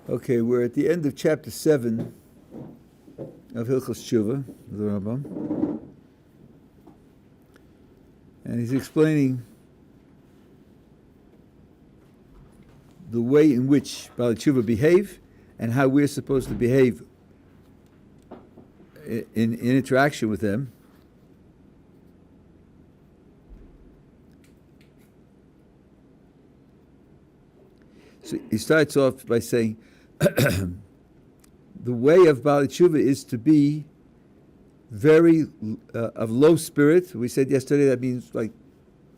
Okay, we're at the end of Chapter 7 of Hilchos Teshuvah, the Rambam. And he's explaining the way in which Baalei Teshuvah behave and how we're supposed to behave in interaction with them. So he starts off by saying, the way of Baalei Teshuvah is to be very of low spirit. We said yesterday that means like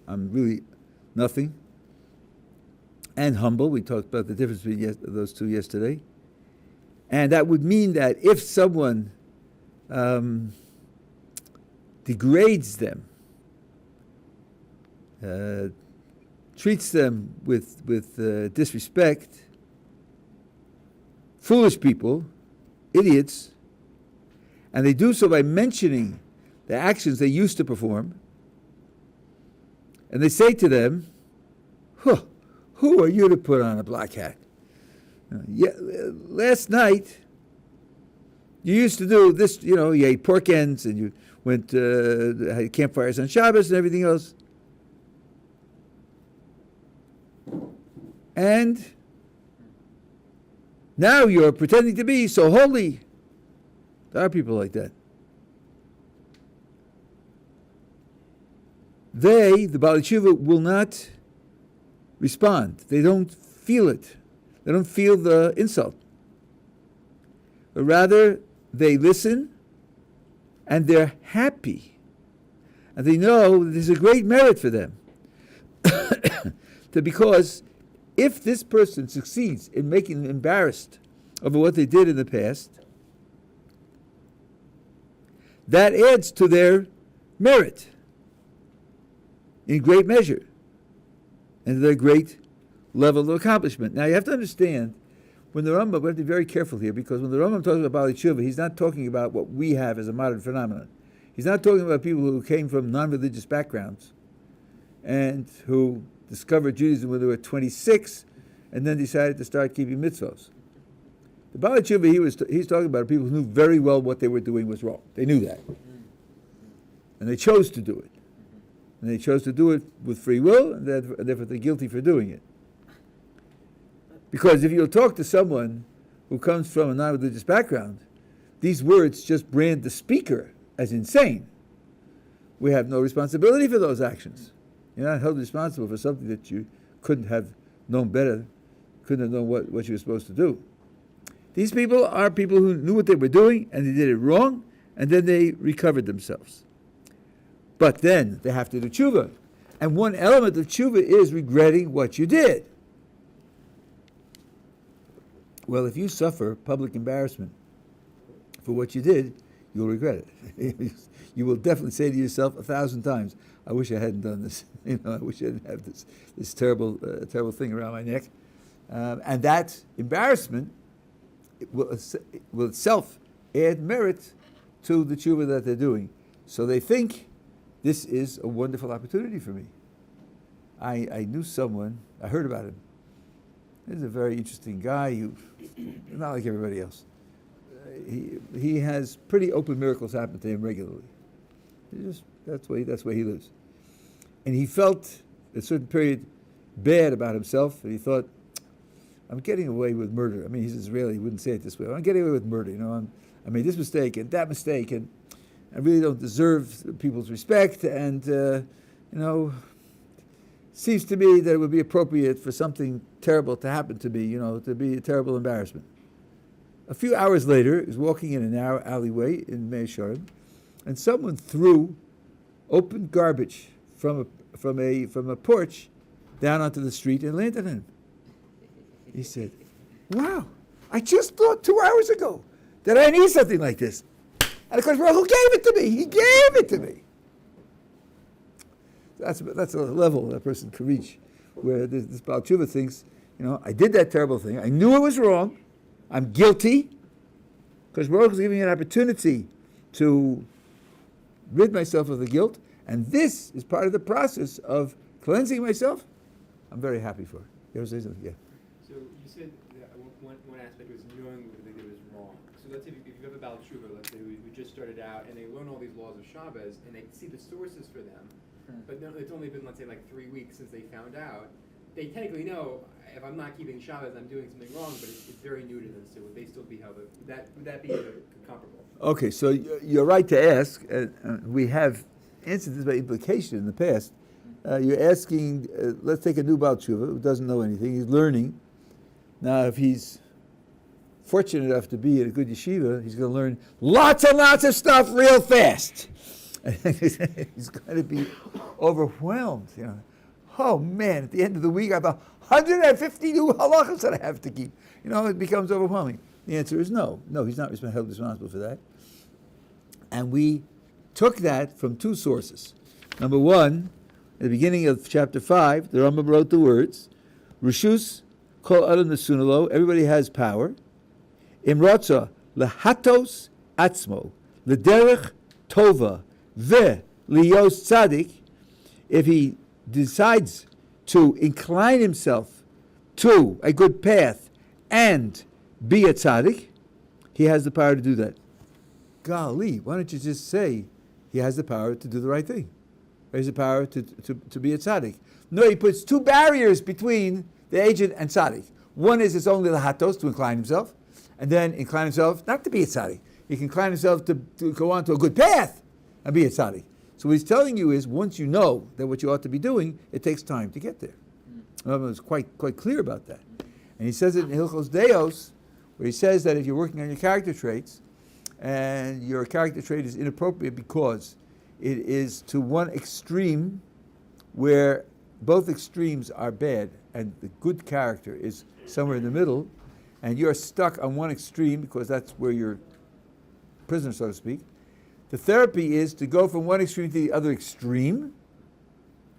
I'm really nothing. And humble. We talked about the difference between those two yesterday. And that would mean that if someone degrades them, treats them with disrespect, foolish people, idiots, and they do so by mentioning the actions they used to perform, and they say to them, who are you to put on a black hat? Last night, you used to do this, you ate pork ends, and you went had campfires on Shabbos and everything else. And now you're pretending to be so holy. There are people like that. The Baalei Teshuvah, will not respond. They don't feel it. They don't feel the insult. But rather, they listen and they're happy. And they know that there's a great merit for them. Because if this person succeeds in making them embarrassed over what they did in the past, that adds to their merit in great measure and their great level of accomplishment. Now you have to understand, when the Rambam, we have to be very careful here, because when the Rambam talks about Baalei Teshuvah, he's not talking about what we have as a modern phenomenon. He's not talking about people who came from non-religious backgrounds and who discovered Judaism when they were 26 and then decided to start keeping mitzvos. The Baalei Teshuvah he's talking about people who knew very well what they were doing was wrong. They knew that. And they chose to do it. And they chose to do it with free will, and therefore they're guilty for doing it. Because if you'll talk to someone who comes from a non-religious background, these words just brand the speaker as insane. We have no responsibility for those actions. You're not held responsible for something that you couldn't have known better, couldn't have known what you were supposed to do. These people are people who knew what they were doing, and they did it wrong, and then they recovered themselves. But then they have to do teshuvah. And one element of teshuvah is regretting what you did. Well, if you suffer public embarrassment for what you did, you'll regret it. You will definitely say to yourself 1,000 times, I wish I hadn't done this. I wish I didn't have this terrible thing around my neck. And that embarrassment will itself add merit to the teshuvah that they're doing. So they think, this is a wonderful opportunity for me. I knew someone, I heard about him. He's a very interesting guy, not like everybody else. He has pretty open miracles happen to him regularly. That's where he lives. And he felt at a certain period bad about himself, and he thought, I'm getting away with murder. I mean, he's Israeli, he wouldn't say it this way. I'm getting away with murder, I made this mistake and that mistake, and I really don't deserve people's respect, and, seems to me that it would be appropriate for something terrible to happen to me, to be a terrible embarrassment. A few hours later, he was walking in a narrow alleyway in Mea Shearim, and someone threw open garbage from a porch down onto the street and landed on him. He said, wow, I just thought 2 hours ago that I need something like this. And of course, well, who gave it to me? He gave it to me. That's a level that person can reach, where this Baalei Teshuvah thinks, I did that terrible thing. I knew it was wrong. I'm guilty. Because Baruch is giving me an opportunity to rid myself of the guilt. And this is part of the process of cleansing myself. I'm very happy for it. You ever say something? Yeah. So you said that at one one aspect was knowing what they did was wrong. So let's say if you have a Baal Teshuvah, let's say who just started out and they learn all these laws of Shabbos and they see the sources for them, but no, it's only been, let's say, like 3 weeks since they found out. They technically know if I'm not keeping Shabbos, I'm doing something wrong, but it's very new to them. So would they still be held? Would that be comparable? Okay, so you're right to ask. We have answered this by implication in the past. You're asking, let's take a new Baal Teshuvah who doesn't know anything. He's learning. Now, if he's fortunate enough to be at a good yeshiva, he's going to learn lots and lots of stuff real fast. He's going to be overwhelmed. You know, oh man! At the end of the week, I have 150 new halachas that I have to keep. You know, it becomes overwhelming. The answer is no. No, he's not held responsible for that. And we took that from two sources. Number one, at the beginning of chapter 5, the Rambam wrote the words, Rishus kol adam nesunalo, everybody has power. Imrotza lehatos atzmo, lederech tova, ve liyos tzadik, if he decides to incline himself to a good path and be a tzaddik, he has the power to do that. Golly, why don't you just say he has the power to do the right thing? He has the power to be a tzaddik. No, he puts two barriers between the agent and tzaddik. One is it's only lahatos, to incline himself, and then incline himself not to be a tzaddik. He can incline himself to go on to a good path and be a tzaddik. So what he's telling you is, once you know that what you ought to be doing, it takes time to get there. Rambam is quite clear about that. And he says it in Hilchos Deos, where he says that if you're working on your character traits, and your character trait is inappropriate because it is to one extreme where both extremes are bad, and the good character is somewhere in the middle, and you're stuck on one extreme because that's where you're prisoner, so to speak. The therapy is to go from one extreme to the other extreme,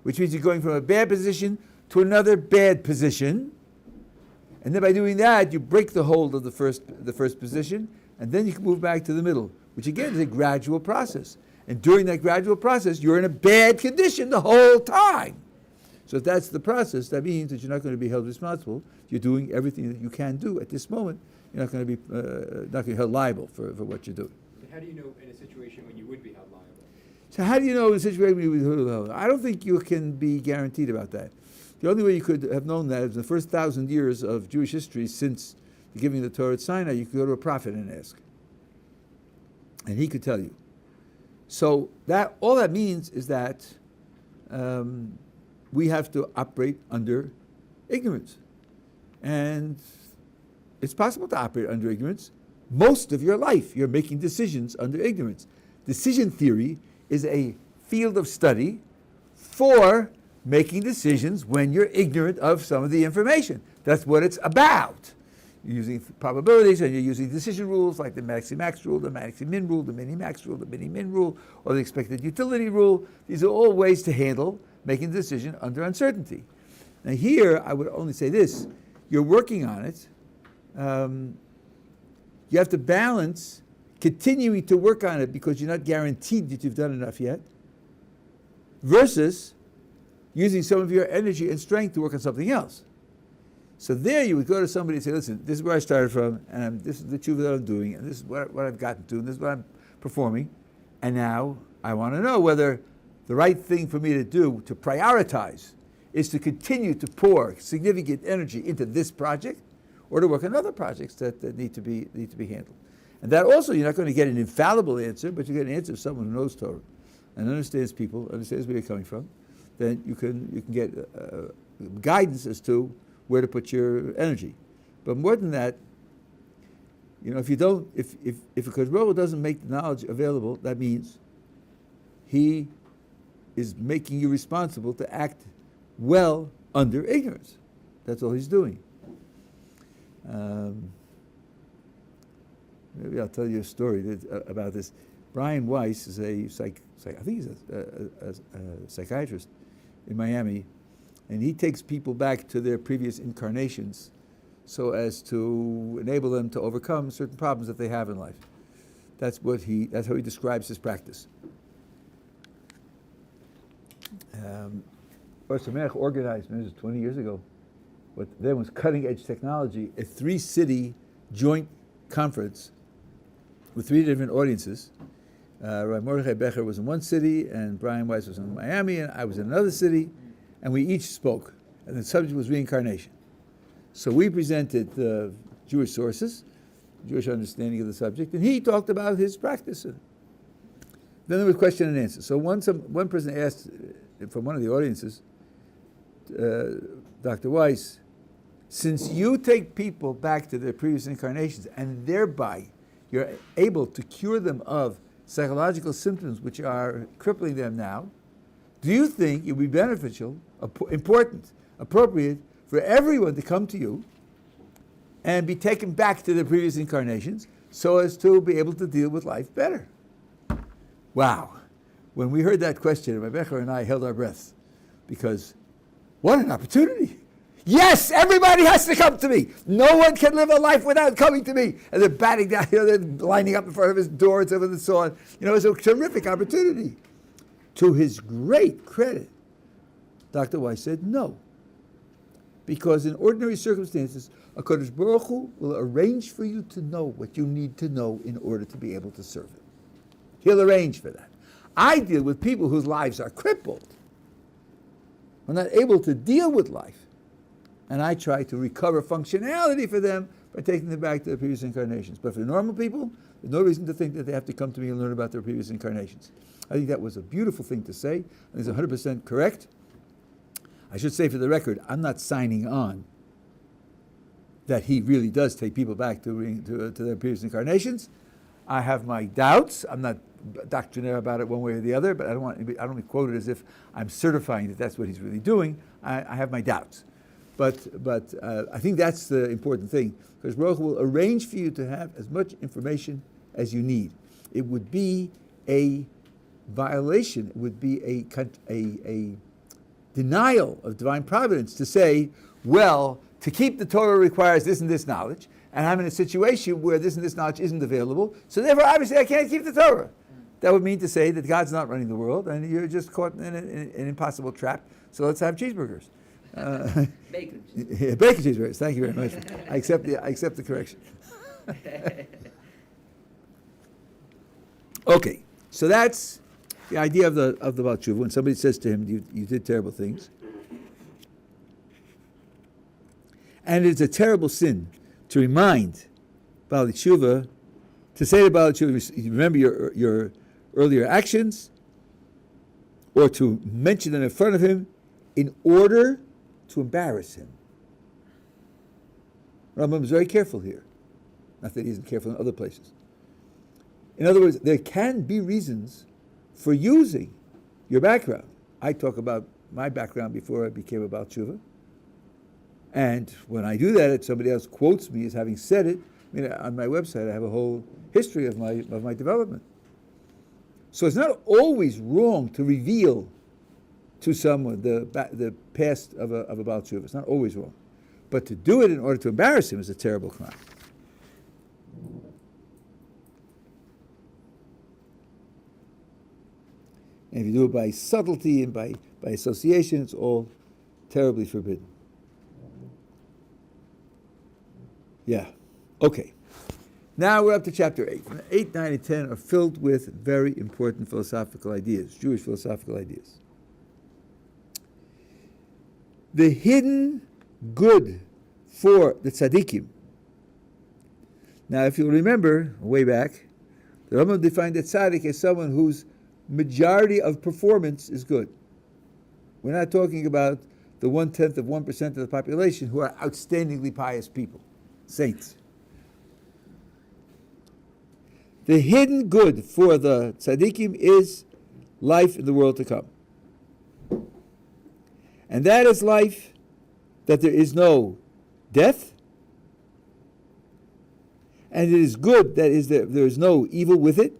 which means you're going from a bad position to another bad position. And then by doing that, you break the hold of the first position, and then you can move back to the middle, which again is a gradual process. And during that gradual process, you're in a bad condition the whole time. So if that's the process, that means that you're not going to be held responsible. You're doing everything that you can do at this moment. You're not going to be held liable for what you're doing. How do you know in a situation when you would be held liable? So how do you know in a situation when you would be held liable? I don't think you can be guaranteed about that. The only way you could have known that is in the first 1,000 years of Jewish history since the giving of the Torah at Sinai, you could go to a prophet and ask. And he could tell you. So that all that means is that we have to operate under ignorance. And it's possible to operate under ignorance. Most of your life, you're making decisions under ignorance. Decision theory is a field of study for making decisions when you're ignorant of some of the information. That's what it's about. You're using probabilities, and you're using decision rules like the maxi-max rule, the maxi-min rule, the mini-max rule, the mini-min rule, or the expected utility rule. These are all ways to handle making a decision under uncertainty. Now here, I would only say this. You're working on it. You have to balance continuing to work on it because you're not guaranteed that you've done enough yet, versus using some of your energy and strength to work on something else. So there you would go to somebody and say, listen, this is where I started from, and this is the teshuvah that I'm doing, and this is what I've gotten to, and this is what I'm performing, and now I want to know whether the right thing for me to do, to prioritize, is to continue to pour significant energy into this project, or to work on other projects that need to be handled. And that also, you're not going to get an infallible answer, but you get an answer of someone who knows Torah and understands people, understands where you're coming from. Then you can get guidance as to where to put your energy. But more than that, if a Kodesh Baruch Hu doesn't make the knowledge available, that means he is making you responsible to act well under ignorance. That's all he's doing. Maybe I'll tell you a story about this. Brian Weiss is I think he's a psychiatrist in Miami, and he takes people back to their previous incarnations so as to enable them to overcome certain problems that they have in life. That's how he describes his practice. Ohr Somayach organized, this was 20 years ago, what then was cutting-edge technology, a 3-city joint conference with 3 different audiences. Rabbi Mordechai Becher was in one city, and Brian Weiss was in Miami, and I was in another city, and we each spoke. And the subject was reincarnation. So we presented the Jewish sources, Jewish understanding of the subject, and he talked about his practice. Then there was question and answer. So one person asked from one of the audiences, Dr. Weiss, since you take people back to their previous incarnations and thereby you're able to cure them of psychological symptoms which are crippling them now, do you think it would be beneficial, important, appropriate for everyone to come to you and be taken back to their previous incarnations so as to be able to deal with life better? Wow. When we heard that question, Rabbi Becher and I held our breaths because what an opportunity. Yes, everybody has to come to me. No one can live a life without coming to me. And they're batting down, they're lining up in front of his door and so on and so on. It's a terrific opportunity. To his great credit, Dr. Weiss said no. Because in ordinary circumstances, HaKadosh Baruch Hu will arrange for you to know what you need to know in order to be able to serve Him. He'll arrange for that. I deal with people whose lives are crippled, are not able to deal with life. And I try to recover functionality for them by taking them back to their previous incarnations. But for normal people, there's no reason to think that they have to come to me and learn about their previous incarnations. I think that was a beautiful thing to say. And it's 100% correct. I should say for the record, I'm not signing on that he really does take people back to their previous incarnations. I have my doubts. I'm not doctrinaire about it one way or the other, but I don't want to be quoted as if I'm certifying that that's what he's really doing. I have my doubts. But I think that's the important thing, because Baruch Hu will arrange for you to have as much information as you need. It would be a violation, it would be a denial of divine providence to say, well, to keep the Torah requires this and this knowledge, and I'm in a situation where this and this knowledge isn't available, so therefore obviously I can't keep the Torah. That would mean to say that God's not running the world, and you're just caught in an impossible trap, so let's have cheeseburgers. Bacon. Yeah, bacon cheeseburgers. Thank you very much. I accept the correction. Okay, so that's the idea of the Baal Teshuvah. When somebody says to him, "You did terrible things," and it's a terrible sin to remind Baal Teshuvah, to say to Baal Teshuvah, "Remember your earlier actions," or to mention them in front of him, in order to embarrass him. Rambam is very careful here. Not that he isn't careful in other places. In other words, there can be reasons for using your background. I talk about my background before I became a Baal Teshuvah. And when I do that, if somebody else quotes me as having said it, on my website I have a whole history of my development. So it's not always wrong to reveal to someone the past of a Baal Teshuvah. It's not always wrong. But to do it in order to embarrass him is a terrible crime. And if you do it by subtlety and by association, it's all terribly forbidden. Yeah. Okay. Now we're up to Chapter 8. 8, 9, and 10 are filled with very important philosophical ideas, Jewish philosophical ideas. The hidden good for the tzaddikim. Now, if you'll remember, way back, the Rambam defined that tzaddik as someone whose majority of performance is good. We're not talking about the 1/10 of 1% of the population who are outstandingly pious people, saints. The hidden good for the tzaddikim is life in the world to come. And that is life that there is no death, and it is good that there is no evil with it.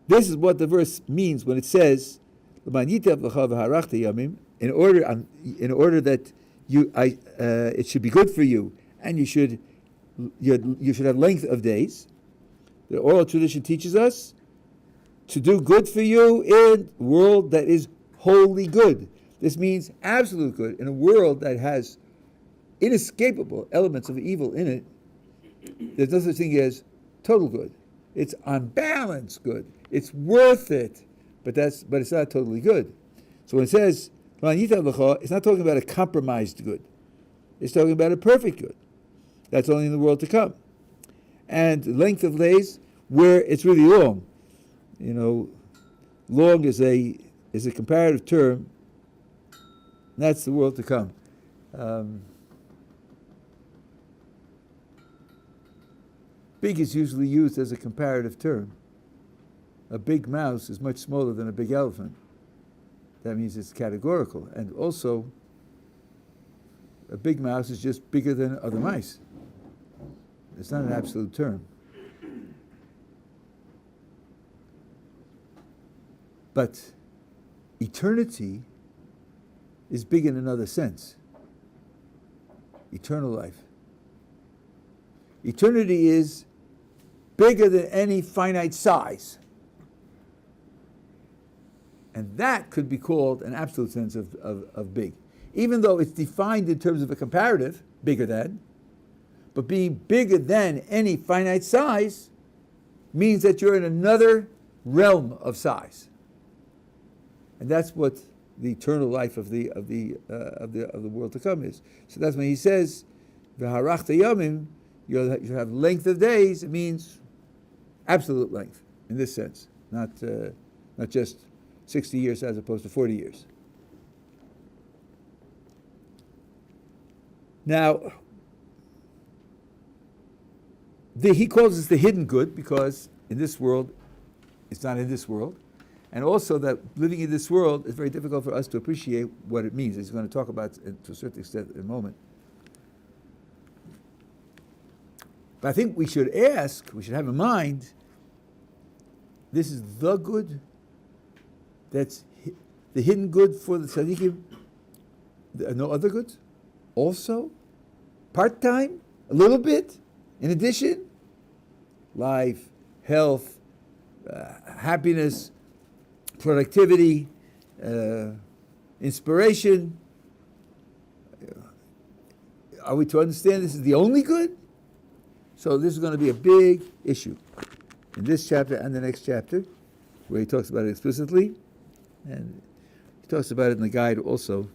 This is what the verse means when it says, in order that it should be good for you, and you should have length of days. The oral tradition teaches us to do good for you in a world that is wholly good. This means absolute good in a world that has inescapable elements of evil in it. There's no such thing as total good. It's on balance good. It's worth it, but it's not totally good. So when it says it's not talking about a compromised good. It's talking about a perfect good. That's only in the world to come. And length of days where it's really long. Long is a comparative term. That's the world to come. Big is usually used as a comparative term. A big mouse is much smaller than a big elephant. That means it's categorical. And also, a big mouse is just bigger than other mice. It's not an absolute term. But eternity is big in another sense. Eternal life. Eternity is bigger than any finite size. And that could be called an absolute sense of big. Even though it's defined in terms of a comparative, bigger than, but being bigger than any finite size means that you're in another realm of size. And that's what the eternal life of the world to come is. So that's when he says, "V'harachta yamim," you have length of days. It means absolute length in this sense, not just 60 years as opposed to 40 years. Now, he calls this the hidden good because in this world, it's not in this world. And also that living in this world is very difficult for us to appreciate what it means. He's going to talk about it to a certain extent in a moment. But I think we should have in mind, this is the good, that's the hidden good for the tzaddikim. No other goods? Also? Part-time? A little bit? In addition? Life, health, happiness, productivity, inspiration. Are we to understand this is the only good? So this is going to be a big issue in this chapter and the next chapter, where he talks about it explicitly, and he talks about it in the guide also,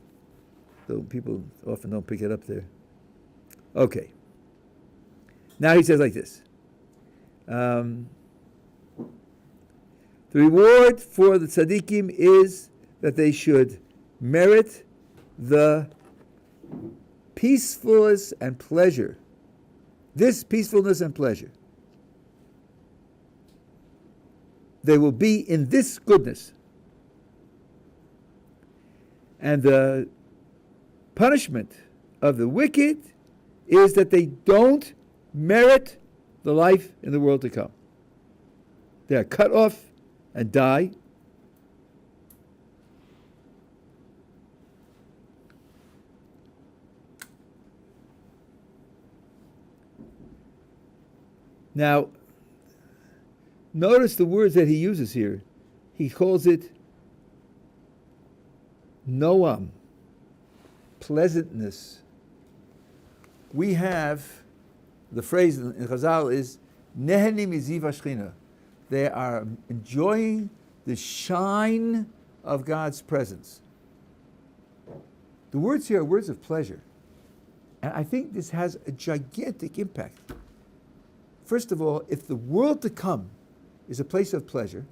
though people often don't pick it up there. Okay. Now he says like this. The reward for the tzaddikim is that they should merit the peacefulness and pleasure. This peacefulness and pleasure. They will be in this goodness. And the punishment of the wicked is that they don't merit the life in the world to come. They are cut off and die. Now, notice the words that he uses here. He calls it noam, pleasantness. We have, the phrase in Chazal is, Neheni miziv hashchina. They are enjoying the shine of God's presence. The words here are words of pleasure. And I think this has a gigantic impact. First of all, if the world to come is a place of pleasure,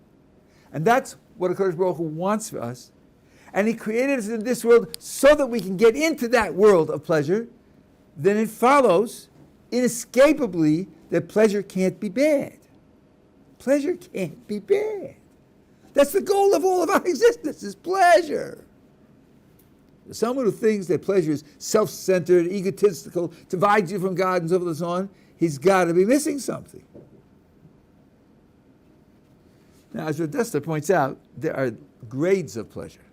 and that's what HaKadosh Baruch Hu wants for us, and He created us in this world so that we can get into that world of pleasure, then it follows inescapably that pleasure can't be bad. Pleasure can't be bad. That's the goal of all of our existence, is pleasure. Someone who thinks that pleasure is self-centered, egotistical, divides you from God and so forth and so on, he's got to be missing something. Now, as Rodesta points out, there are grades of pleasure.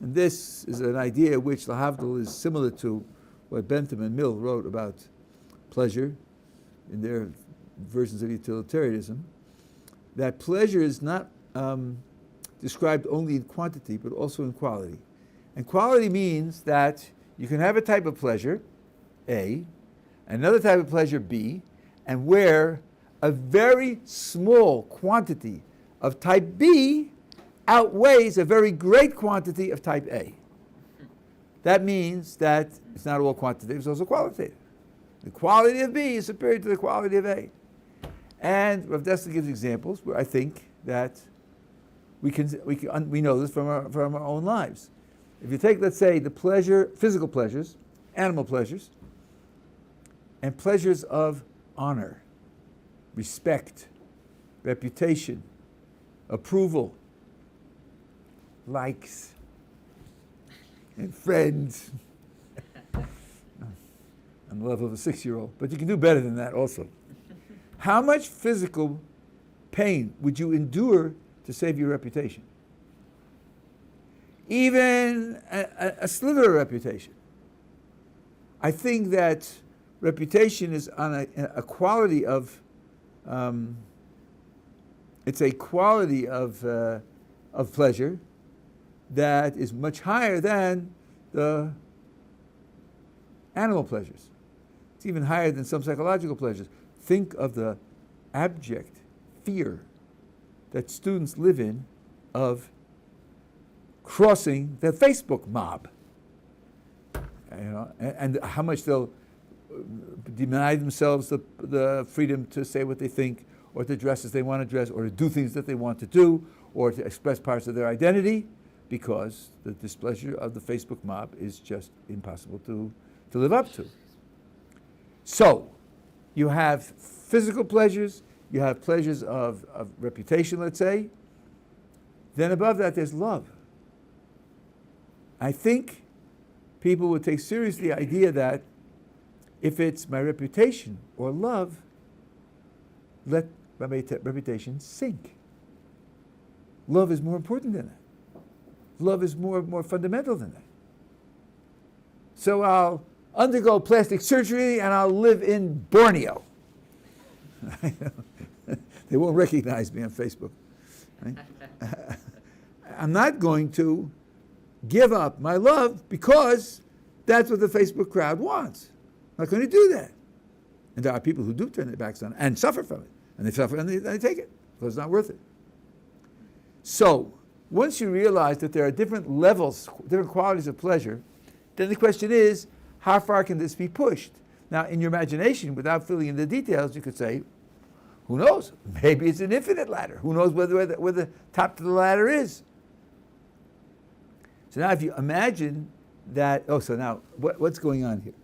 And this is an idea which Lahavdil is similar to what Bentham and Mill wrote about pleasure in their versions of utilitarianism, that pleasure is not described only in quantity, but also in quality. And quality means that you can have a type of pleasure, A, another type of pleasure, B, and where a very small quantity of type B outweighs a very great quantity of type A. That means that it's not all quantitative, it's also qualitative. The quality of B is superior to the quality of A. And Rav Dessler gives examples where I think that we know this from our own lives. If you take, let's say, the physical pleasures, animal pleasures, and pleasures of honor, respect, reputation, approval, likes, and friends, on the level of a 6-year-old. But you can do better than that also. How much physical pain would you endure to save your reputation? Even a sliver of reputation. I think that reputation is on a quality of, it's a quality of pleasure that is much higher than the animal pleasures. It's even higher than some psychological pleasures. Think of the abject fear that students live in of crossing the Facebook mob. And how much they'll deny themselves the freedom to say what they think, or to dress as they want to dress, or to do things that they want to do, or to express parts of their identity, because the displeasure of the Facebook mob is just impossible to live up to. So, you have physical pleasures, you have pleasures of reputation, let's say. Then above that, there's love. I think people would take seriously the idea that if it's my reputation or love, let my reputation sink. Love is more important than that. Love is more fundamental than that. So I'll undergo plastic surgery and I'll live in Borneo. They won't recognize me on Facebook. Right? I'm not going to give up my love because that's what the Facebook crowd wants. I'm not going to do that. And there are people who do turn their backs on it and suffer from it. And they suffer and they take it because it's not worth it. So, once you realize that there are different levels, different qualities of pleasure, then the question is, how far can this be pushed? Now, in your imagination, without filling in the details, you could say, who knows? Maybe it's an infinite ladder. Who knows where the top to the ladder is? So now if you imagine that, so now what's going on here?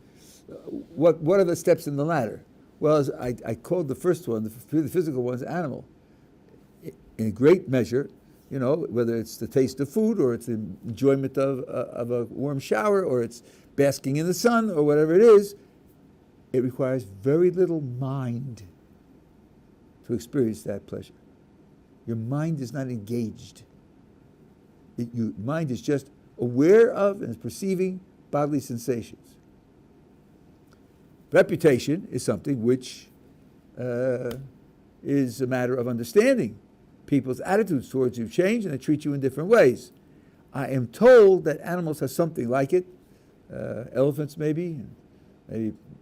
What are the steps in the ladder? Well, as I called the first one, the physical one's animal. In great measure, whether it's the taste of food, or it's the enjoyment of a warm shower, or it's basking in the sun, or whatever it is, it requires very little mind to experience that pleasure. Your mind is not engaged. Your mind is just aware of and is perceiving bodily sensations. Reputation is something which is a matter of understanding. People's attitudes towards you change and they treat you in different ways. I am told that animals have something like it. Elephants maybe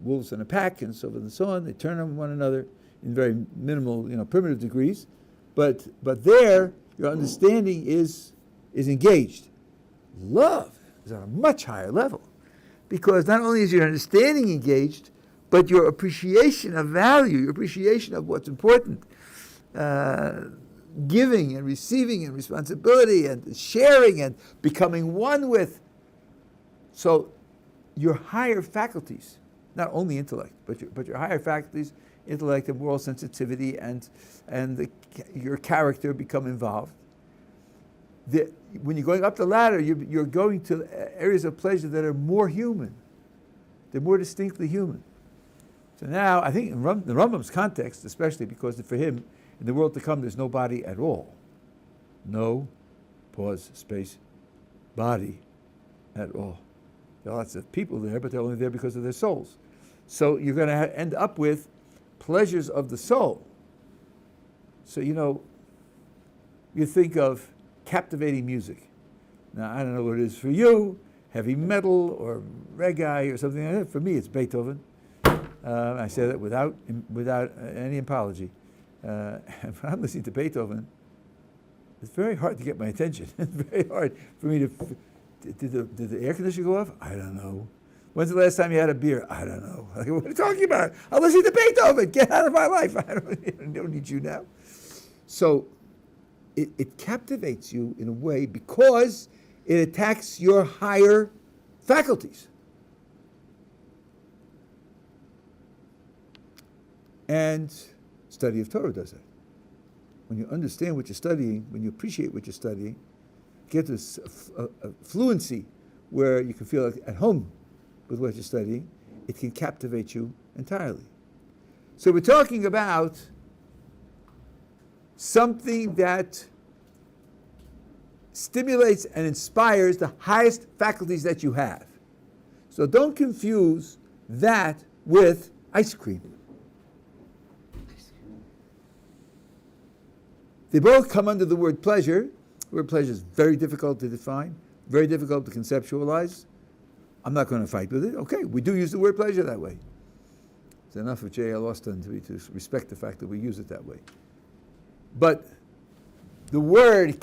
wolves in a pack and so forth and so on. They turn on one another in very minimal, primitive degrees. But there, your understanding is engaged. Love is on a much higher level, because not only is your understanding engaged, but your appreciation of value, your appreciation of what's important, giving and receiving and responsibility and sharing and becoming one with. So your higher faculties, not only intellect, but your higher faculties, intellect and moral sensitivity and your character become involved. When you're going up the ladder, you're going to areas of pleasure that are more human. They're more distinctly human. So now, I think in the Rambam's context, especially because for him, in the world to come, there's no body at all. No, pause, space, body at all. There are lots of people there, but they're only there because of their souls. So you're going to end up with pleasures of the soul. So, you think of captivating music. Now, I don't know what it is for you, heavy metal or reggae or something like that. For me, it's Beethoven. I say that without any apology. When I'm listening to Beethoven, it's very hard to get my attention. It's very hard for me to... Did the air conditioner go off? I don't know. When's the last time you had a beer? I don't know. Like, what are you talking about? I'm listening to Beethoven. Get out of my life. I don't need you now. So it captivates you in a way because it attacks your higher faculties. And study of Torah does that. When you understand what you're studying, when you appreciate what you're studying, get this a fluency where you can feel like at home with what you're studying, it can captivate you entirely. So we're talking about something that stimulates and inspires the highest faculties that you have. So don't confuse that with ice cream. They both come under the word pleasure. The word pleasure is very difficult to define, very difficult to conceptualize. I'm not going to fight with it. Okay, we do use the word pleasure that way. It's enough of J.L. Austin to respect the fact that we use it that way. But the word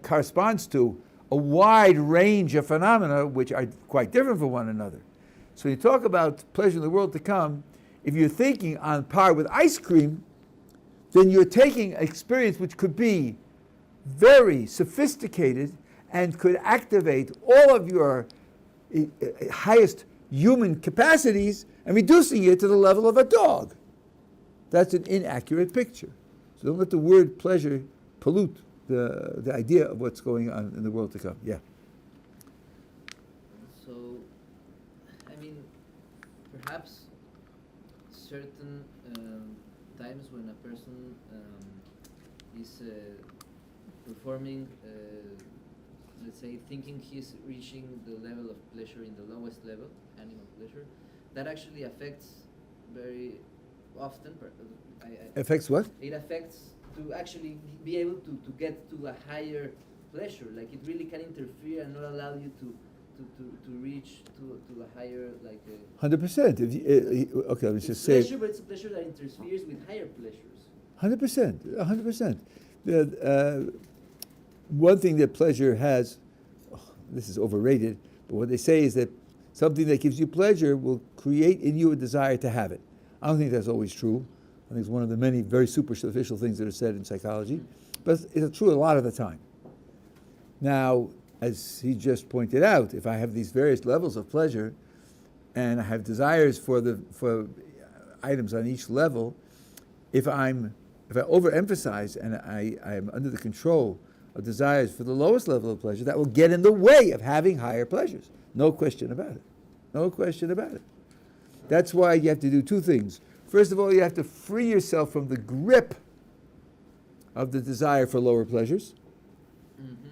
corresponds to a wide range of phenomena which are quite different from one another. So you talk about pleasure in the world to come, if you're thinking on par with ice cream, then you're taking an experience which could be very sophisticated and could activate all of your highest human capacities and reducing it to the level of a dog. That's an inaccurate picture. So don't let the word pleasure pollute the idea of what's going on in the world to come. Yeah. So, I mean, perhaps certain times when a person is performing, let's say, thinking he's reaching the level of pleasure in the lowest level, animal pleasure, that actually affects very often. Affects what? It affects to actually be able to get to a higher pleasure. Like it really can interfere and not allow you to reach to a higher, like 100%. Okay, let's just say. Pleasure, but it's a pleasure that interferes with higher pleasures. 100%. 100%. One thing that pleasure has, this is overrated, but what they say is that something that gives you pleasure will create in you a desire to have it. I don't think that's always true. I think it's one of the many very superficial things that are said in psychology, but it's true a lot of the time. Now, as he just pointed out, if I have these various levels of pleasure and I have desires for items on each level, if I overemphasize and I am under the control of desires for the lowest level of pleasure, that will get in the way of having higher pleasures. No question about it. No question about it. That's why you have to do two things. First of all, you have to free yourself from the grip of the desire for lower pleasures. Mm-hmm.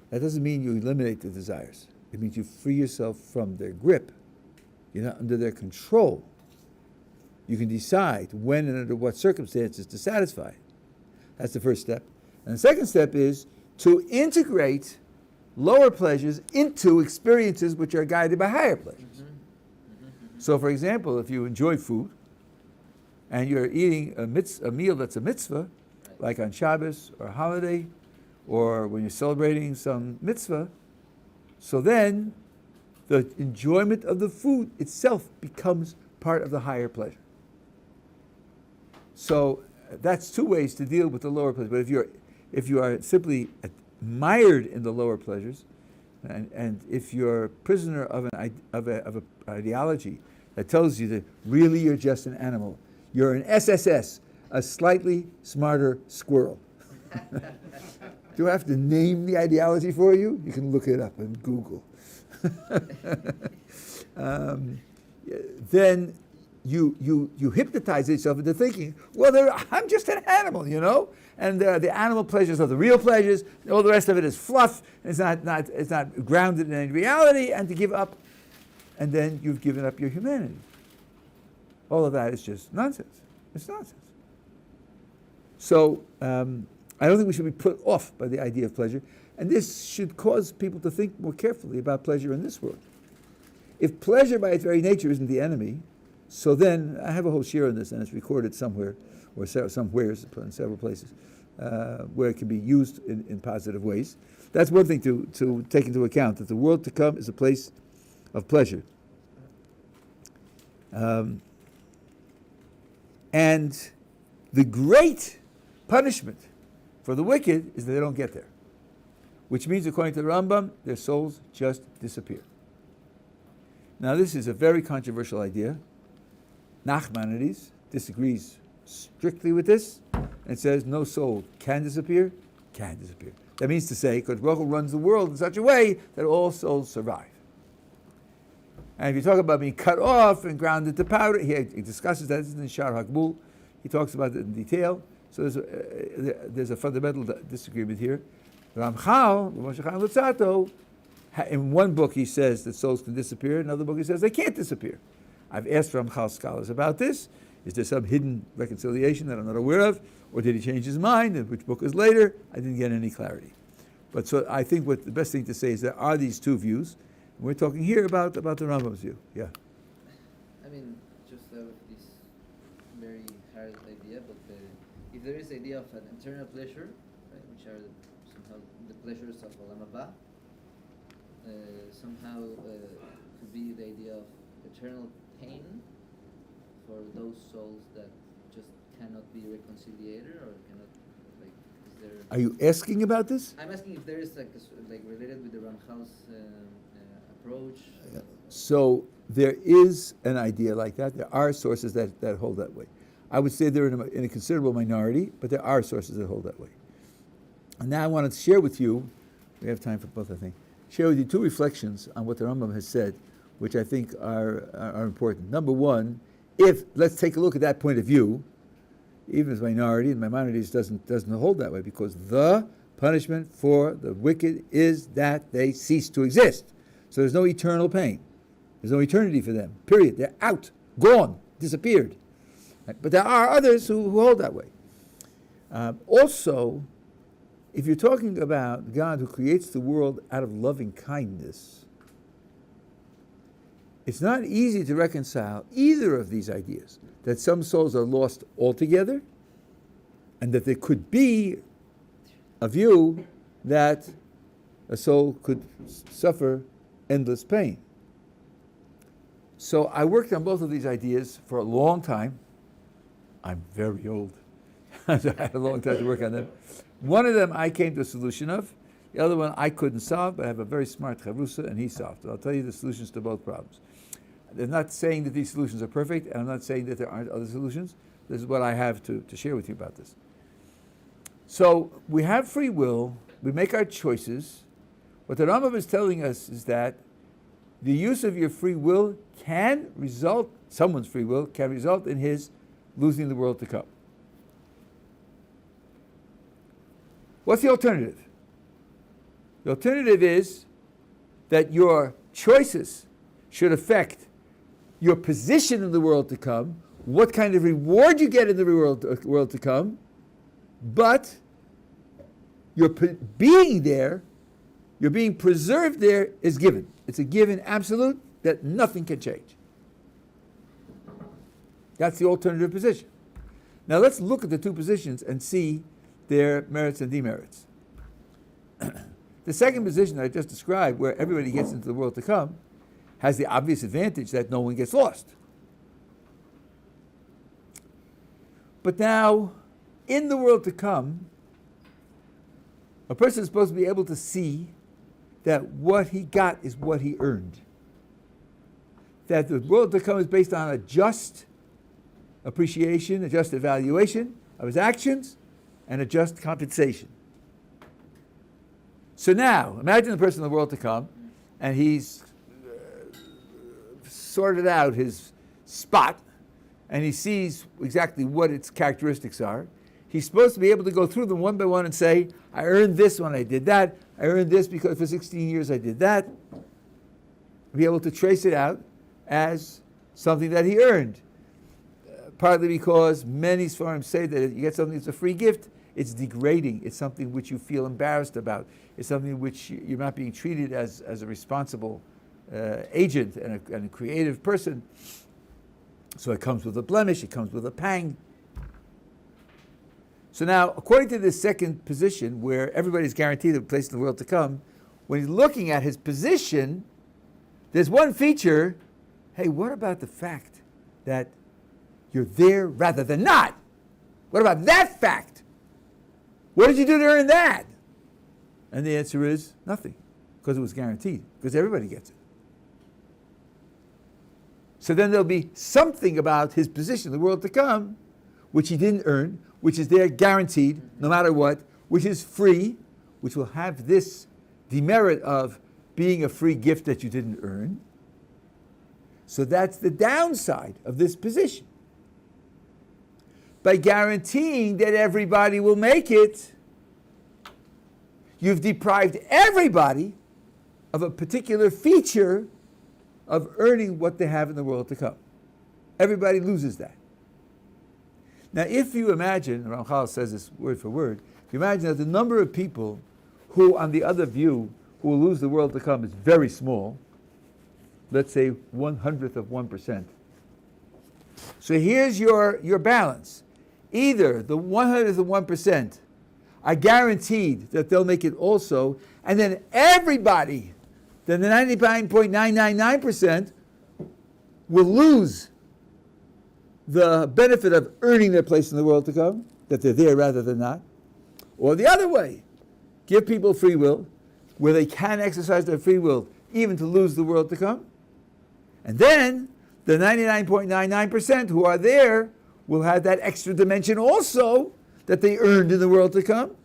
That doesn't mean you eliminate the desires. It means you free yourself from their grip. You're not under their control. You can decide when and under what circumstances to satisfy. That's the first step. And the second step is to integrate lower pleasures into experiences which are guided by higher pleasures. Mm-hmm. Mm-hmm. So, for example, if you enjoy food and you're eating a meal that's a mitzvah, like on Shabbos or a holiday, or when you're celebrating some mitzvah, so then the enjoyment of the food itself becomes part of the higher pleasure. So that's two ways to deal with the lower pleasure. But if you are simply mired in the lower pleasures, and if you're a prisoner of an ideology that tells you that really you're just an animal, you're an SSS, a slightly smarter squirrel. Do I have to name the ideology for you? You can look it up in Google. Then you hypnotize yourself into thinking, well, I'm just an animal, you know, and the animal pleasures are the real pleasures. All the rest of it is fluff. It's not grounded in any reality, and to give up, and then you've given up your humanity. All of that is just nonsense. It's nonsense. So I don't think we should be put off by the idea of pleasure. And this should cause people to think more carefully about pleasure in this world. If pleasure by its very nature isn't the enemy, so then, I have a whole share on this, and it's recorded somewhere, or somewheres, in several places, where it can be used in positive ways. That's one thing to take into account, that the world to come is a place of pleasure. And the great punishment for the wicked is that they don't get there. Which means, according to the Rambam, their souls just disappear. Now, this is a very controversial idea. Nachmanides disagrees strictly with this and says no soul can disappear. That means to say, because Baruch Hu runs the world in such a way that all souls survive. And if you talk about being cut off and ground into powder, he discusses that. This is in Shar Hakbul. He talks about it in detail. So there's a fundamental disagreement here. Ramchal, Moshe Chaim Luzzatto, in one book he says that souls can disappear. In another book he says they can't disappear. I've asked Ramchal scholars about this. Is there some hidden reconciliation that I'm not aware of? Or did he change his mind? And which book is later? I didn't get any clarity. But so I think what the best thing to say is there are these two views. And we're talking here about the Rambam's view. Yeah. I mean, just this very hard idea, but if there is the idea of an eternal pleasure, right, which are somehow the pleasures of Olam Haba, somehow could be the idea of eternal pain for those souls that just cannot be reconciliated or cannot, like, is there... Are you asking about this? I'm asking if there is like related with the Ramchal's approach. So there is an idea like that. There are sources that hold that way. I would say they're in a considerable minority, but there are sources that hold that way. And now I want to share with you, we have time for both, I think, share with you two reflections on what the Rambam has said, which I think are important. Number one, let's take a look at that point of view, even as minority, and minorities doesn't hold that way, because the punishment for the wicked is that they cease to exist. So there's no eternal pain. There's no eternity for them, period. They're out, gone, disappeared. But there are others who hold that way. Also, if you're talking about God who creates the world out of loving kindness, it's not easy to reconcile either of these ideas, that some souls are lost altogether, and that there could be a view that a soul could suffer endless pain. So I worked on both of these ideas for a long time. I'm very old. I had a long time to work on them. One of them I came to a solution of. The other one I couldn't solve, but I have a very smart chavrusa, and he solved it. I'll tell you the solutions to both problems. I'm not saying that these solutions are perfect, and I'm not saying that there aren't other solutions. This is what I have to share with you about this. So we have free will. We make our choices. What the Rambam is telling us is that the use of your free will can result, someone's free will, can result in his losing the world to come. What's the alternative? The alternative is that your choices should affect your position in the world to come, what kind of reward you get in the world to come, but your being there, your being preserved there is given. It's a given absolute that nothing can change. That's the alternative position. Now let's look at the two positions and see their merits and demerits. The second position that I just described, where everybody gets into the world to come, has the obvious advantage that no one gets lost. But now, in the world to come, a person is supposed to be able to see that what he got is what he earned. That the world to come is based on a just appreciation, a just evaluation of his actions, and a just compensation. So now, imagine the person in the world to come, and he's sorted out his spot, and he sees exactly what its characteristics are. He's supposed to be able to go through them one by one and say, I earned this when I did that. I earned this because for 16 years I did that. Be able to trace it out as something that he earned. Partly because many Sfarim say that you get something that's a free gift, it's degrading. It's something which you feel embarrassed about. It's something which you're not being treated as a responsible agent and a creative person. So it comes with a blemish, it comes with a pang. So now, according to this second position, where everybody's guaranteed a place in the world to come, when he's looking at his position, there's one feature. Hey, what about the fact that you're there rather than not? What about that fact? What did you do to earn that? And the answer is nothing, because it was guaranteed, because everybody gets it. So then there'll be something about his position in the world to come, which he didn't earn, which is there guaranteed, no matter what, which is free, which will have this demerit of being a free gift that you didn't earn. So that's the downside of this position. By guaranteeing that everybody will make it, you've deprived everybody of a particular feature of earning what they have in the world to come. Everybody loses that. Now, if you imagine, Ramchal says this word for word, if you imagine that the number of people who, on the other view, who will lose the world to come is very small, let's say 1/100 of 1%. So here's your balance. Either the 1/100 of 1% are guaranteed that they'll make it also, and then everybody, then the 99.999% will lose the benefit of earning their place in the world to come, that they're there rather than not. Or the other way, give people free will, where they can exercise their free will even to lose the world to come. And then the 99.99% who are there will have that extra dimension also that they earned in the world to come.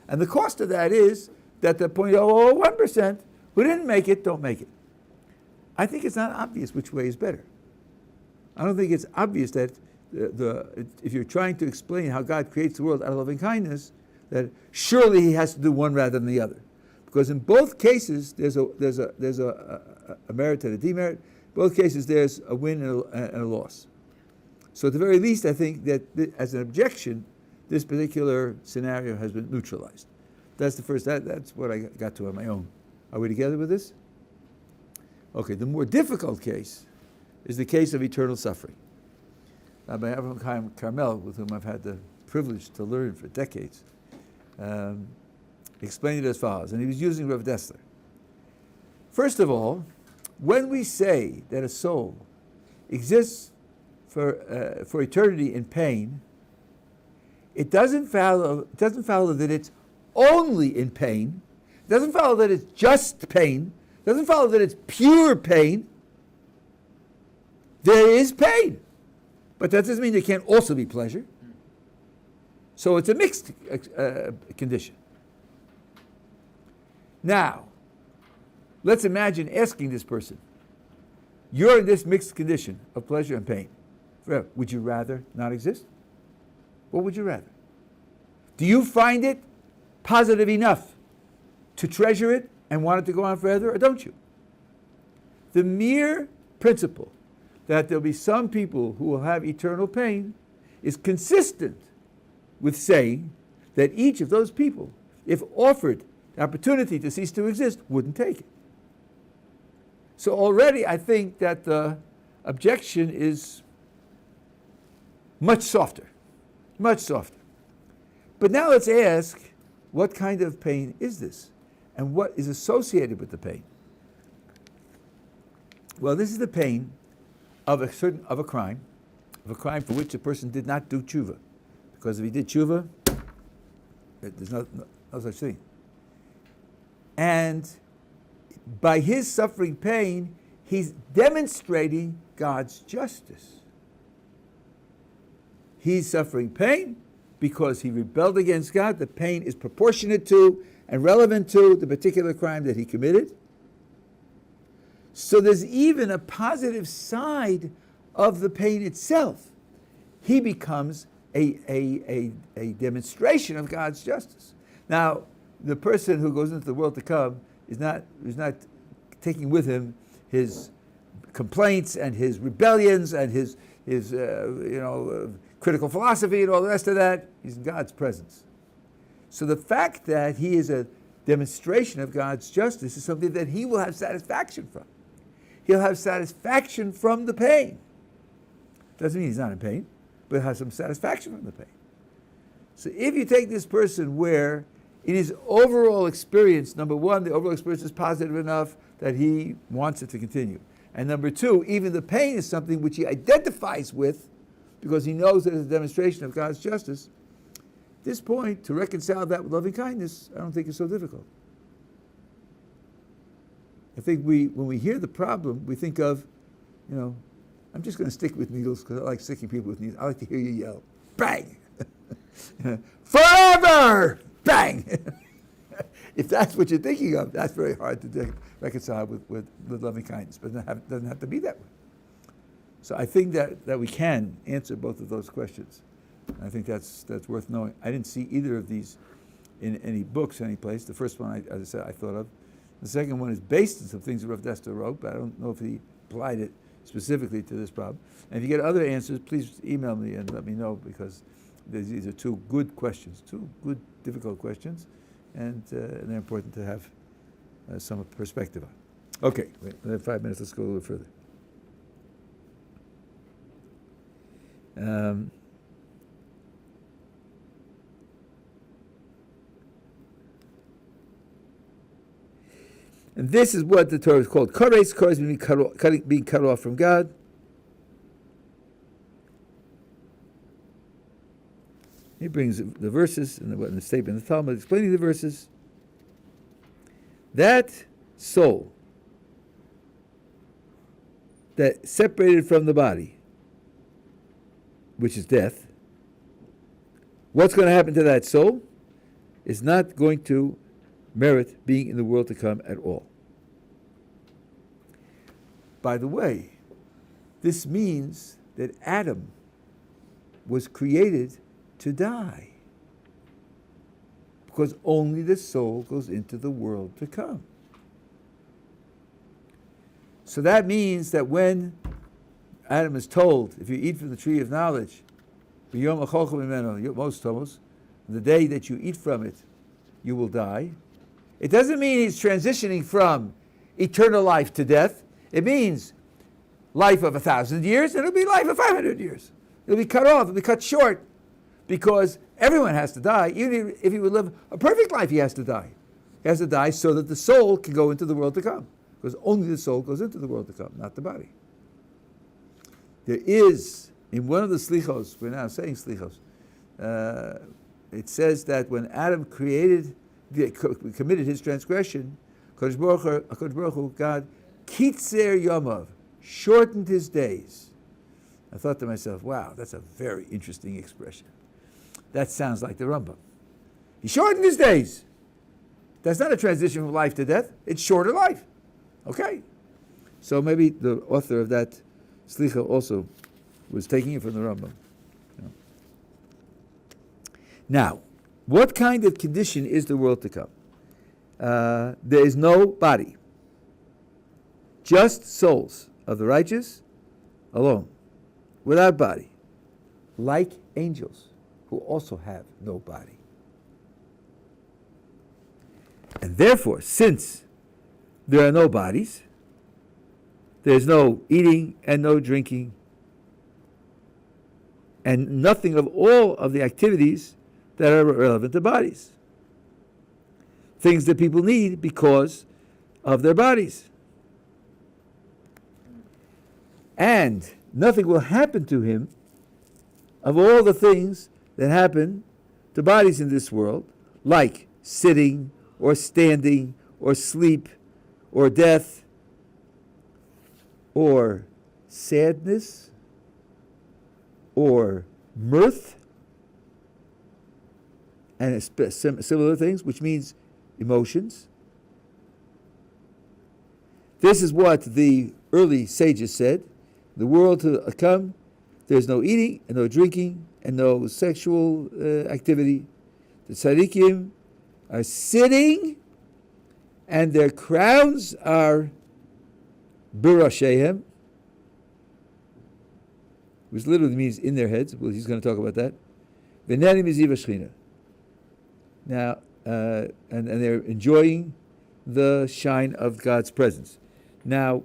And the cost of that is that the 0.001% who didn't make it don't make it. I think it's not obvious which way is better. I don't think it's obvious that if you're trying to explain how God creates the world out of loving kindness, that surely he has to do one rather than the other. Because in both cases, there's a merit and a demerit. In both cases, there's a win and a loss. So at the very least, I think that as an objection, this particular scenario has been neutralized. That's the first, that's what I got to on my own. Are we together with this? Okay, the more difficult case is the case of eternal suffering. Rabbi Avraham Chaim Carmel, with whom I've had the privilege to learn for decades, explained it as follows, and he was using Rav Dessler. First of all, when we say that a soul exists for eternity in pain, it doesn't follow that it's only in pain. It doesn't follow that it's just pain. It doesn't follow that it's pure pain. There is pain, but that doesn't mean there can't also be pleasure. So it's a mixed condition. Now, let's imagine asking this person, you're in this mixed condition of pleasure and pain. Would you rather not exist? What would you rather? Do you find it positive enough to treasure it and want it to go on forever, or don't you? The mere principle that there'll be some people who will have eternal pain is consistent with saying that each of those people, if offered the opportunity to cease to exist, wouldn't take it. So already I think that the objection is much softer, much softer. But now let's ask, what kind of pain is this? And what is associated with the pain? Well, this is the pain of a crime for which a person did not do Teshuvah. Because if he did Teshuvah, there's no such thing. And by his suffering pain, he's demonstrating God's justice. He's suffering pain because he rebelled against God. The pain is proportionate to and relevant to the particular crime that he committed. So there's even a positive side of the pain itself. He becomes a demonstration of God's justice. Now, the person who goes into the world to come is not taking with him his complaints and his rebellions and his critical philosophy and all the rest of that. He's in God's presence. So the fact that he is a demonstration of God's justice is something that he will have satisfaction from. He'll have satisfaction from the pain. Doesn't mean he's not in pain, but he'll have some satisfaction from the pain. So if you take this person where in his overall experience, number one, the overall experience is positive enough that he wants it to continue. And number two, even the pain is something which he identifies with because he knows that it's a demonstration of God's justice. At this point, to reconcile that with loving kindness, I don't think it's so difficult. I think when we hear the problem, we think of, I'm just going to stick with needles because I like sticking people with needles. I like to hear you yell, bang! Forever! Bang! If that's what you're thinking of, that's very hard to reconcile with loving kindness, but it doesn't have to be that way. So I think that we can answer both of those questions. I think that's worth knowing. I didn't see either of these in any books, any place. The first one, as I said, I thought of. The second one is based on some things that Rav Desta wrote, but I don't know if he applied it specifically to this problem. And if you get other answers, please email me and let me know, because these are two good questions, two good, difficult questions, and they're important to have some perspective on. Okay, we have 5 minutes. Let's go a little further. And this is what the Torah is called. Kares, being cut off from God. He brings the verses and the statement of the Talmud explaining the verses. That soul that separated from the body, which is death, what's going to happen to that soul is not going to merit being in the world to come at all. By the way, this means that Adam was created to die, because only the soul goes into the world to come. So that means that when Adam is told, if you eat from the tree of knowledge, the day that you eat from it, you will die. It doesn't mean he's transitioning from eternal life to death. It means life of 1,000 years, and it'll be life of 500 years. It'll be cut off, it'll be cut short, because everyone has to die. Even if he would live a perfect life, he has to die. He has to die so that the soul can go into the world to come, because only the soul goes into the world to come, not the body. There is, in one of the slichos, we're now saying slichos, it says that when Adam committed his transgression, Kodesh Baruch Hu, God, kitzer yomav, shortened his days. I thought to myself, wow, that's a very interesting expression. That sounds like the Rambam. He shortened his days. That's not a transition from life to death. It's shorter life. Okay. So maybe the author of that slicha also was taking it from the Rambam. Now, what kind of condition is the world to come? There is no body, just souls of the righteous alone, without body, like angels who also have no body. And therefore, since there are no bodies, there's no eating and no drinking, and nothing of all of the activities that are relevant to bodies. Things that people need because of their bodies. And nothing will happen to him of all the things that happen to bodies in this world, like sitting or standing or sleep or death or sadness or mirth and similar things, which means emotions. This is what the early sages said. The world to come, there's no eating and no drinking and no sexual activity. The tzaddikim are sitting and their crowns are birashehem, which literally means in their heads. Well, he's going to talk about that. V'nenim miziv hashchina. Now, and they're enjoying the shine of God's presence. Now,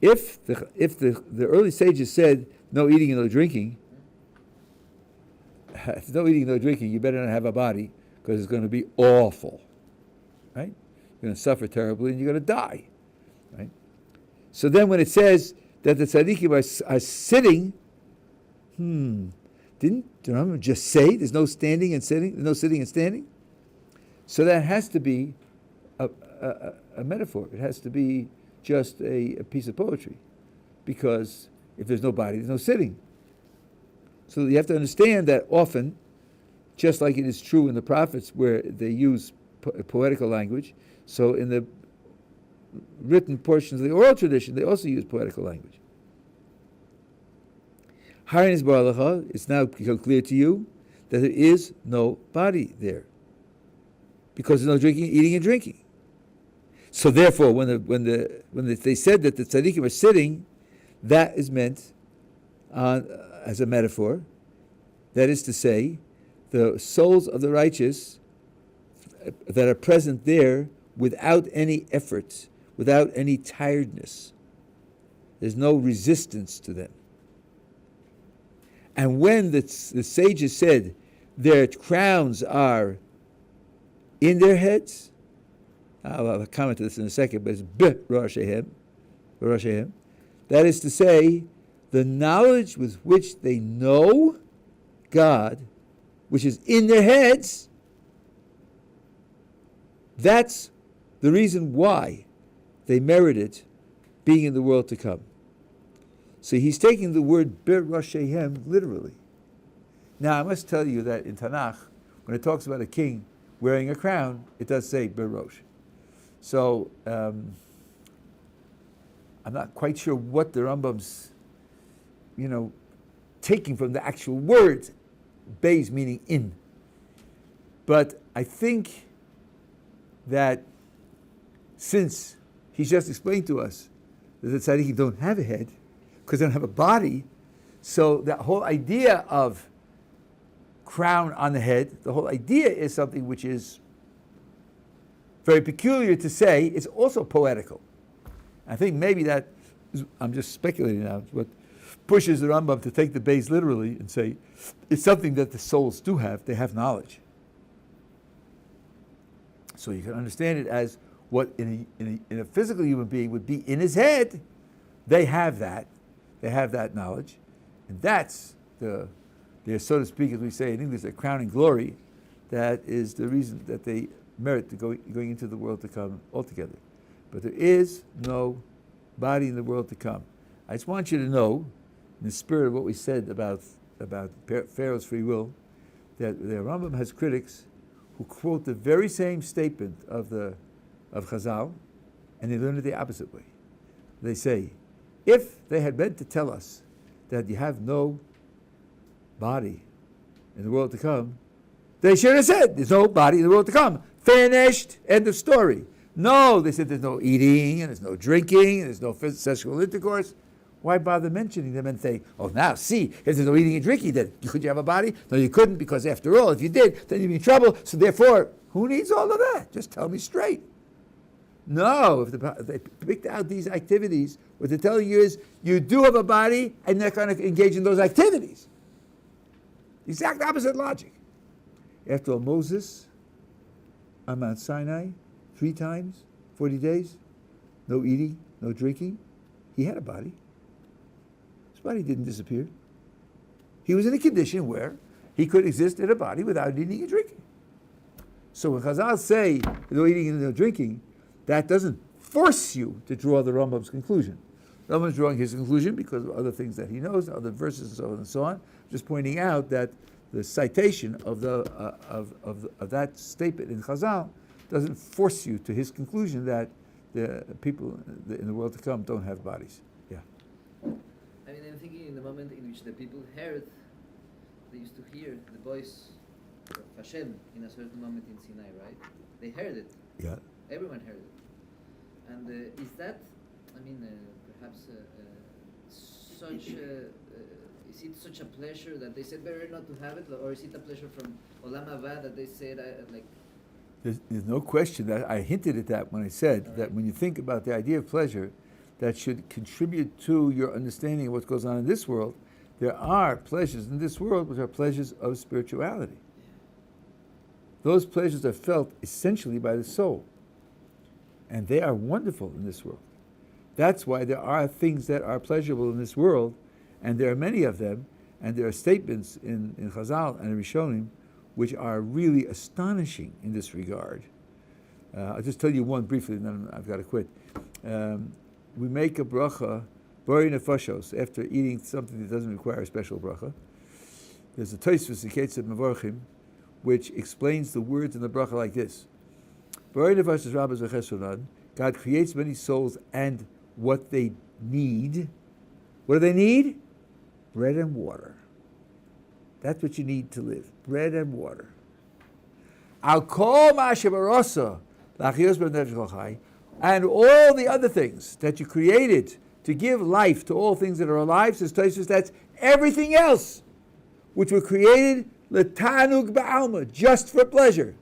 if the early sages said no eating and no drinking, if no eating and no drinking, you better not have a body because it's going to be awful, right? You're going to suffer terribly and you're going to die, right? So then when it says that the tzaddikim are sitting, didn't the Rambam just say there's no standing and sitting, there's no sitting and standing? So that has to be a metaphor. It has to be just a piece of poetry, because if there's no body, there's no sitting. So you have to understand that often, just like it is true in the prophets where they use poetical language, so in the written portions of the oral tradition, they also use poetical language. It's now become clear to you that there is no body there, because there's no drinking, eating, and drinking. So therefore, when they said that the tzaddikim are sitting, that is meant as a metaphor. That is to say, the souls of the righteous that are present there without any effort, without any tiredness. There's no resistance to them. And when the sages said their crowns are in their heads, I'll comment to this in a second, but it's b'rashehem. That is to say, the knowledge with which they know God, which is in their heads, that's the reason why they merited being in the world to come. So he's taking the word b'rashehem literally. Now I must tell you that in Tanakh, when it talks about a king wearing a crown, it does say b'rosh. So I'm not quite sure what the Rambam's, taking from the actual word, beis meaning in. But I think that since he's just explained to us that the tzaddikim don't have a head, because they don't have a body, so that whole idea of crown on the head, the whole idea is something which is very peculiar to say. It's also poetical. I think maybe that, I'm just speculating now, what pushes the Rambam to take the beis literally and say it's something that the souls do have. They have knowledge. So you can understand it as what in a physical human being would be in his head. They have that. They have that knowledge. And that's their, so to speak, as we say in English, their crowning glory. That is the reason that they merit to going into the world to come altogether. But there is no body in the world to come. I just want you to know, in the spirit of what we said about Pharaoh's free will, that the Rambam has critics who quote the very same statement of Chazal, and they learn it the opposite way. They say, if they had meant to tell us that you have no body in the world to come, they should have said there's no body in the world to come. Finished. End of story. No, they said there's no eating, and there's no drinking, and there's no sexual intercourse. Why bother mentioning them and say, oh, now, see, if there's no eating and drinking, then could you have a body? No, you couldn't, because after all, if you did, then you'd be in trouble. So therefore, who needs all of that? Just tell me straight. No, if they picked out these activities, what they're telling you is, you do have a body, and they're going to engage in those activities. The exact opposite logic. After all, Moses on Mount Sinai, 3 times, 40 days, no eating, no drinking. He had a body. His body didn't disappear. He was in a condition where he could exist in a body without eating and drinking. So when Chazal say no eating and no drinking, that doesn't force you to draw the Rambam's conclusion. The Rambam's drawing his conclusion because of other things that he knows, other verses and so on and so on. Just pointing out that the citation of that statement in Chazal doesn't force you to his conclusion that the people in the world to come don't have bodies. Yeah. I mean, I'm thinking in the moment in which the people heard, they used to hear the voice of Hashem in a certain moment in Sinai, right? They heard it. Yeah. Everyone heard it. And is that, I mean, perhaps is it such a pleasure that they said better not to have it, or is it a pleasure from Olam Haba that they said like? There's no question that I hinted at that when I said that when you think about the idea of pleasure, that should contribute to your understanding of what goes on in this world. There are pleasures in this world which are pleasures of spirituality. Those pleasures are felt essentially by the soul, and they are wonderful in this world. That's why there are things that are pleasurable in this world, and there are many of them, and there are statements in Chazal and Rishonim which are really astonishing in this regard. I'll just tell you one briefly, and then I've got to quit. We make a bracha, Bori Nefashos, after eating something that doesn't require a special bracha. There's a Teshuvah, the Ketz of Mevorchim, which explains the words in the bracha like this. Bori Nefashos Rabbi Zechesunan, God creates many souls and what they need. What do they need? Bread and water. That's what you need to live. Bread and water. Al kol ma'ashevarosa lachiyos b'nefesh chai, and all the other things that you created to give life to all things that are alive, says Tosfos, that's everything else which were created letanug ba'alma, just for pleasure.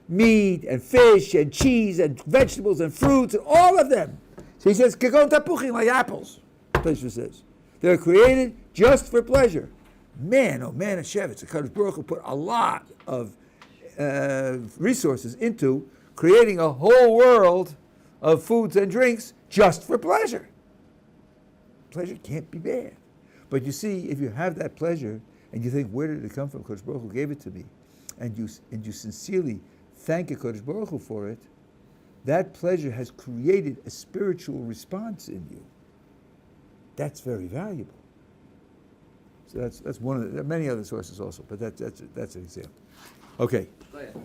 Meat and fish and cheese and vegetables and fruits and all of them. So he says, kekon tapuchim, like apples, Tosfos says. They're created just for pleasure. Man, oh man, Shevetz, the Kadosh Baruch Hu put a lot of resources into creating a whole world of foods and drinks just for pleasure. Pleasure can't be bad. But you see, if you have that pleasure and you think, where did it come from? Kadosh Baruch Hu gave it to me. And you sincerely thank Kadosh Baruch Hu for it, that pleasure has created a spiritual response in you. That's very valuable. So that's one of the, there are many other sources also, but that's an example. Okay. Go ahead.